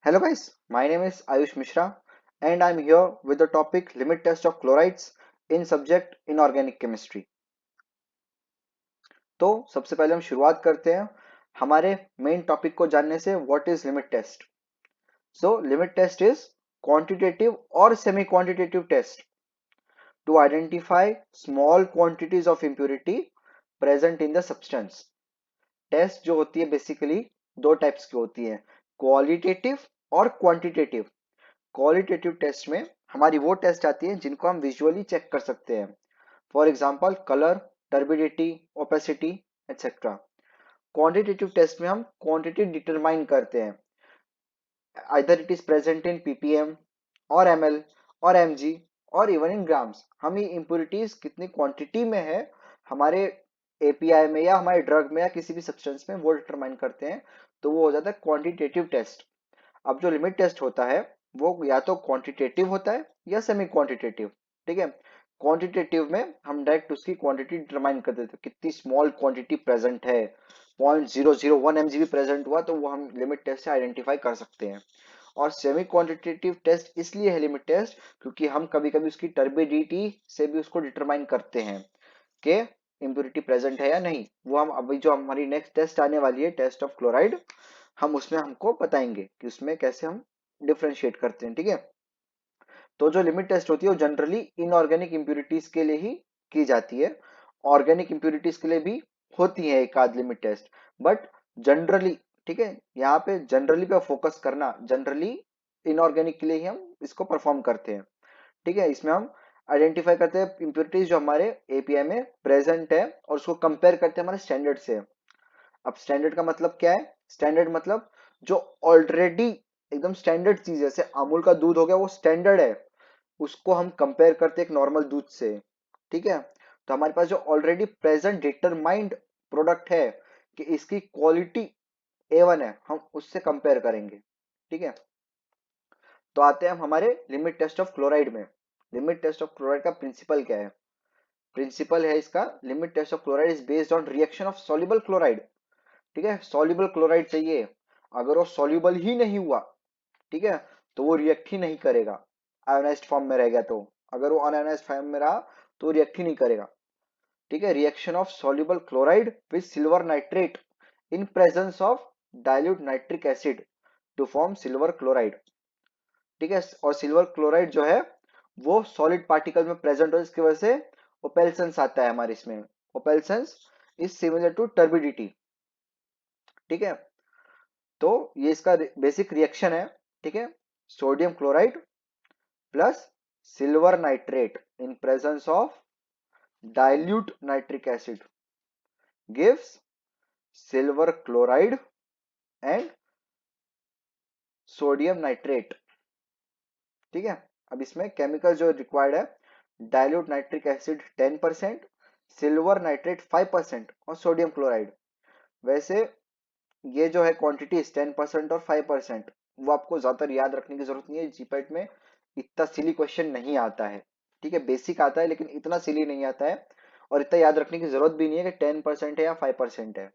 Hello guys, my name is Ayush Mishra and I'm here with the topic limit test of chlorides in subject inorganic chemistry. तो सबसे पहले हम शुरुआत करते हैं हमारे मेन टॉपिक को जानने से what is limit test. So limit test is quantitative और semi quantitative test to identify small quantities of impurity present in the substance. Test जो होती है बेसिकली दो टाइप्स की होती है, क्वालिटेटिव और क्वांटिटेटिव. क्वालिटेटिव टेस्ट में हमारी वो टेस्ट आती है जिनको हम विजुअली चेक कर सकते हैं. For example colour, turbidity, opacity etcetera. Quantitative test में हम क्वांटिटी डिटरमाइन करते हैं, either it is present in ppm और ml और mg और इवन इन ग्राम्स. हम ये इम्प्योरिटीज कितनी क्वांटिटी में है हमारे एपीआई में या हमारे ड्रग में या किसी भी सब्सटेंस में वो डिटरमाइन करते हैं. तो वो हो जाता है क्वांटिटेटिव टेस्ट. अब जो लिमिट टेस्ट होता है वो या तो क्वांटिटेटिव होता है या सेमी क्वांटिटेटिव. ठीक है, क्वांटिटेटिव में हम डायरेक्ट उसकी क्वांटिटी डिटरमाइन कर देते हैं, कितनी स्मॉल क्वांटिटी प्रेजेंट है, 0.001 mg भी प्रेजेंट हुआ तो वो हम लिमिट टेस्ट से आइडेंटिफाई कर सकते हैं. और सेमी क्वांटिटेटिव टेस्ट इसलिए है लिमिट टेस्ट क्योंकि हम कभी कभी उसकी टर्बिडिटी से भी उसको डिटरमाइन करते हैं कि इम्प्योरिटी प्रेजेंट है या नहीं. वो हम अभी जो हमारी नेक्स्ट टेस्ट आने वाली है, टेस्ट ऑफ क्लोराइड, हम उसमें हमको बताएंगे कि उसमें कैसे हम डिफरेंशिएट करते हैं. ठीक है, तो जो लिमिट टेस्ट होती है वो जनरली इनऑर्गेनिक इम्प्योरिटीज के लिए ही की जाती है. ऑर्गेनिक इम्प्योरिटीज के लिए भी होती है एक आध लिमिट टेस्ट, बट जनरली, ठीक है, यहाँ पे जनरली पे फोकस करना, जनरली इनऑर्गेनिक के लिए ही हम इसको परफॉर्म करते हैं. ठीक है, इसमें हम आइडेंटिफाई करते हैं इम्प्योरिटीज जो हमारे एपीआई में प्रेजेंट है और उसको कंपेयर करते हैं हमारे स्टैंडर्ड से. अब स्टैंडर्ड का मतलब क्या है? स्टैंडर्ड मतलब जो ऑलरेडी एकदम स्टैंडर्ड चीज है, जैसे अमूल का दूध हो गया, वो स्टैंडर्ड है, उसको हम कंपेयर करते हैं एक नॉर्मल दूध से. ठीक है, तो हमारे पास जो ऑलरेडी प्रेजेंट डिटरमाइंड प्रोडक्ट है कि इसकी क्वालिटी A1 है, हम उससे कंपेयर करेंगे. ठीक है, तो आते हैं हम हमारे लिमिट टेस्ट ऑफ क्लोराइड में. लिमिट टेस्ट ऑफ क्लोराइड का प्रिंसिपल क्या है? प्रिंसिपल है इसका, limit test of chloride is based on reaction of soluble chloride. ठीक है, सॉल्युबल क्लोराइड चाहिए, अगर वो सॉल्युबल ही नहीं हुआ, ठीक है, तो वो रिएक्ट ही नहीं करेगा. आयोनाइज्ड फॉर्म में रह गया तो, अगर वो अनआयोनाइज्ड फॉर्म में रहा तो रिएक्ट ही नहीं करेगा. ठीक है, reaction of soluble chloride with silver nitrate in presence of dilute nitric acid to form silver chloride. ठीक है, और सिल्वर क्लोराइड जो है वो सॉलिड पार्टिकल में प्रेजेंट हो, इसकी वजह से ओपेल्सेंस आता है हमारे इसमें. ओपेल्सेंस इज सिमिलर टू टर्बिडिटी. ठीक है, तो ये इसका बेसिक रिएक्शन है. ठीक है, sodium chloride plus silver nitrate in presence of dilute nitric acid gives silver chloride and sodium nitrate. ठीक है, अब इसमें केमिकल जो रिक्वायर्ड है, dilute nitric acid 10%, silver nitrate 5% और सोडियम क्लोराइड. वैसे ये जो है क्वांटिटी 10% और 5%, वो आपको ज्यादातर याद रखने की जरूरत नहीं है. जीपेट में इतना सिली क्वेश्चन नहीं आता है. ठीक है, बेसिक आता है लेकिन इतना सिली नहीं आता है, और इतना याद रखने की जरूरत भी नहीं है कि 10% है या 5% है.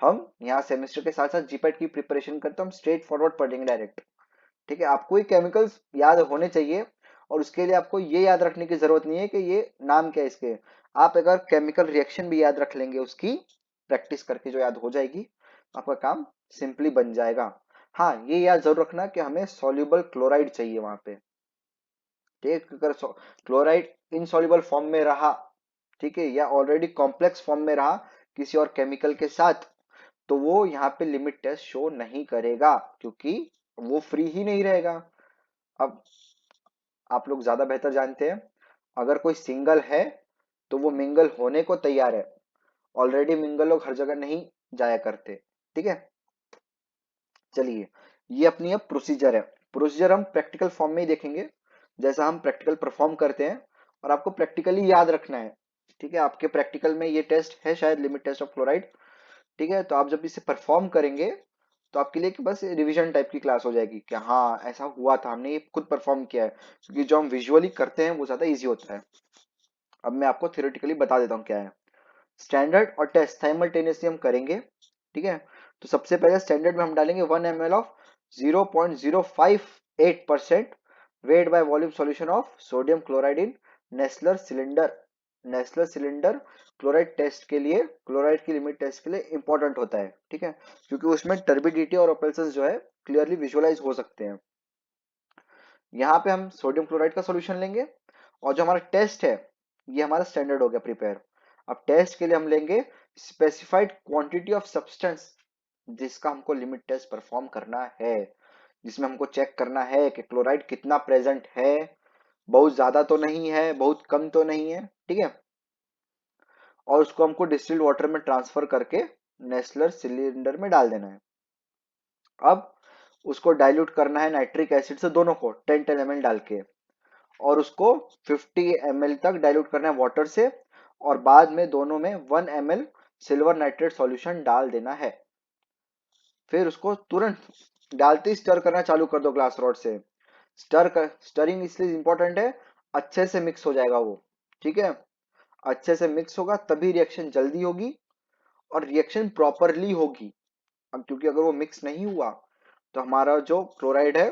हम यहाँ सेमेस्टर के साथ साथ जीपेट की प्रिपरेशन करते हैं, हम स्ट्रेट फॉरवर्ड पढ़ेंगे डायरेक्ट. ठीक है, आपको ये केमिकल्स याद होने चाहिए और उसके लिए आपको ये याद रखने की जरूरत नहीं है कि ये नाम क्या है इसके. आप अगर केमिकल रिएक्शन भी याद रख लेंगे, उसकी प्रैक्टिस करके जो याद हो जाएगी, आपका काम सिंपली बन जाएगा. हाँ, ये याद जरूर रखना कि हमें सॉल्युबल क्लोराइड चाहिए वहां पे. ठीक है, अगर क्लोराइड इनसॉल्युबल फॉर्म में रहा, ठीक है, या ऑलरेडी कॉम्प्लेक्स फॉर्म में रहा किसी और केमिकल के साथ, तो वो यहाँ पे लिमिट टेस्ट शो नहीं करेगा क्योंकि वो फ्री ही नहीं रहेगा. अब आप लोग ज्यादा बेहतर जानते हैं, अगर कोई सिंगल है तो वो मिंगल होने को तैयार है. ऑलरेडी मिंगल लोग हर जगह नहीं जाया करते. ठीक है, चलिए, ये अपनी अब प्रोसीजर है. प्रोसीजर हम प्रैक्टिकल फॉर्म में ही देखेंगे, जैसा हम प्रैक्टिकल परफॉर्म करते हैं, और आपको प्रैक्टिकली याद रखना है. ठीक है, आपके प्रैक्टिकल में ये टेस्ट है शायद, लिमिट टेस्ट ऑफ क्लोराइड. ठीक है, तो आप जब इसे परफॉर्म करेंगे तो आपके लिए कि बस रिवीजन टाइप की क्लास हो जाएगी कि हाँ ऐसा हुआ था, हमने ये खुद परफॉर्म किया है, क्योंकि जो हम विजुअली करते हैं वो ज्यादा इजी होता है. अब मैं आपको थ्योरेटिकली बता देता हूँ क्या है. स्टैंडर्ड और टेस्ट साइमल्टेनियसली हम करेंगे. ठीक है, तो सबसे पहले स्टैंडर्ड में हम डालेंगे 1 ml of 0.058% weight by volume solution of sodium chloride in Nessler cylinder. Nessler cylinder chloride test के लिए, क्लोराइड की लिमिट टेस्ट के लिए इंपॉर्टेंट होता है, ठीक है, क्योंकि उसमें टर्बिडिटी और ओपेल्सेस जो है क्लियरली विजुअलाइज हो सकते हैं। यहाँ पे हम सोडियम क्लोराइड का सॉल्यूशन लेंगे और जो हमारा टेस्ट है ये हमारा स्टैंडर्ड हो गया प्रिपेयर। अब टेस्ट के लिए हम लेंगे स्पेसिफाइड क्वांटिटी ऑफ सब्सटेंस जिसका हमको लिमिट टेस्ट परफॉर्म करना है, जिसमें हमको चेक करना है कि क्लोराइड कितना प्रेजेंट है, बहुत ज्यादा तो नहीं है, बहुत कम तो नहीं है, ठीक है। और उसको हमको डिस्टिल्ड वाटर में ट्रांसफर करके नेस्लर सिलेंडर में डाल देना है। अब उसको डाइल्यूट करना है नाइट्रिक एसिड से, दोनों को 10 ml डाल के, और उसको 50 ml तक डाइल्यूट करना है वाटर से, और बाद में दोनों में 1 ml सिल्वर नाइट्रेट सॉल्यूशन डाल देना है। फिर उसको तुरंत डालते ही स्टर करना चालू कर दो ग्लास रॉड से। स्टरिंग इसलिए इंपॉर्टेंट है, अच्छे से मिक्स हो जाएगा वो, ठीक है। अच्छे से मिक्स होगा तभी रिएक्शन जल्दी होगी और रिएक्शन प्रॉपरली होगी। अब क्योंकि अगर वो मिक्स नहीं हुआ तो हमारा जो क्लोराइड है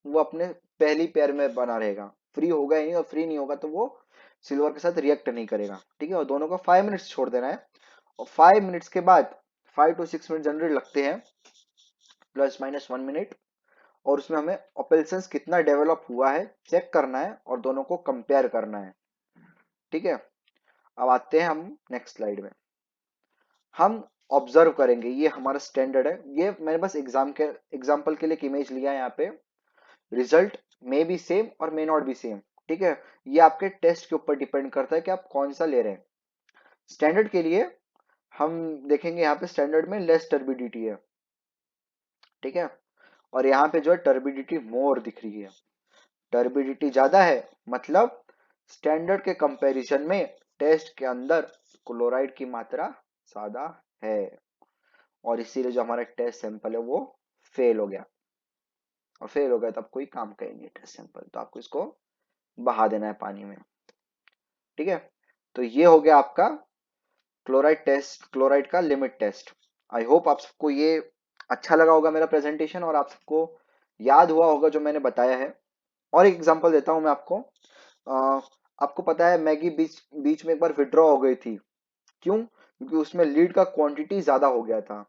वो अपने पहली पेयर में बना रहेगा, फ्री होगा ही नहीं, और फ्री नहीं होगा तो वो सिल्वर के साथ रिएक्ट नहीं करेगा, ठीक है। और दोनों को 5 मिनट्स छोड़ देना है, और 5 मिनट्स के बाद 5 to 6 मिनट जनरली लगते हैं, प्लस माइनस 1 मिनट, और उसमें हमें ओपेल्सेंस कितना डेवलप हुआ है चेक करना है और दोनों को कंपेयर करना है, ठीक है। अब आते हैं हम नेक्स्ट स्लाइड में। हम ऑब्जर्व करेंगे, ये हमारा स्टैंडर्ड है, ये मैंने बस एग्जाम्पल के लिए एक इमेज लिया है यहाँ पे। रिजल्ट मे बी सेम और मे नॉट बी सेम, ठीक है। ये आपके टेस्ट के ऊपर डिपेंड करता है कि आप कौन सा ले रहे हैं। स्टैंडर्ड के लिए हम देखेंगे यहाँ पे स्टैंडर्ड में लेस टर्बिडिटी है, ठीक है, और यहाँ पे जो है टर्बिडिटी मोर दिख रही है। टर्बिडिटी ज्यादा है मतलब स्टैंडर्ड के कंपैरिजन में टेस्ट के अंदर क्लोराइड की मात्रा ज्यादा है, और इसीलिए जो हमारा टेस्ट सैंपल है वो फेल हो गया। और फेल हो गया तो अब कोई काम का ही नहीं टेस्ट सैंपल, तो आपको इसको बहा देना है पानी में, ठीक है। तो ये हो गया आपका क्लोराइड टेस्ट, क्लोराइड का लिमिट टेस्ट। आई होप आप सबको ये अच्छा लगा होगा मेरा प्रेजेंटेशन, और आप सबको याद हुआ होगा जो मैंने बताया है। और एक एग्जांपल देता हूं मैं आपको। आपको पता है मैगी बीच बीच में एक बार विड्रॉ हो गई थी, क्यों? क्योंकि उसमें लीड का क्वांटिटी ज्यादा हो गया था,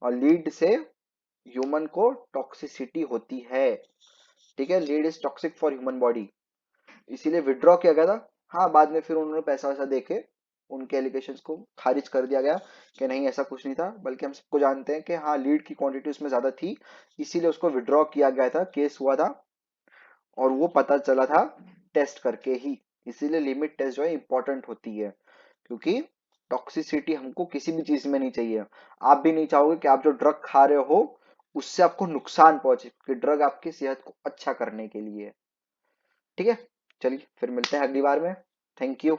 और लीड से ह्यूमन को टॉक्सिसिटी होती है, ठीक है। Lead is toxic for human body, इसीलिए विड्रॉ किया गया था। हाँ, बाद में फिर उन्होंने पैसा वैसा देके उनके एलिगेशंस को खारिज कर दिया गया कि नहीं ऐसा कुछ नहीं था, बल्कि हम सबको जानते हैं कि हाँ लीड की क्वांटिटी उसमें ज्यादा थी, इसीलिए उसको विड्रॉ किया गया था, केस हुआ था, और वो पता चला था टेस्ट करके ही। इसीलिए लिमिट टेस्ट जो है इंपॉर्टेंट होती है, क्योंकि टॉक्सिसिटी हमको किसी भी चीज में नहीं चाहिए। आप भी नहीं चाहोगे कि आप जो ड्रग खा रहे हो उससे आपको नुकसान पहुंचे, कि ड्रग आपकी सेहत को अच्छा करने के लिए है, ठीक है। चलिए फिर मिलते हैं अगली बार में। Thank you.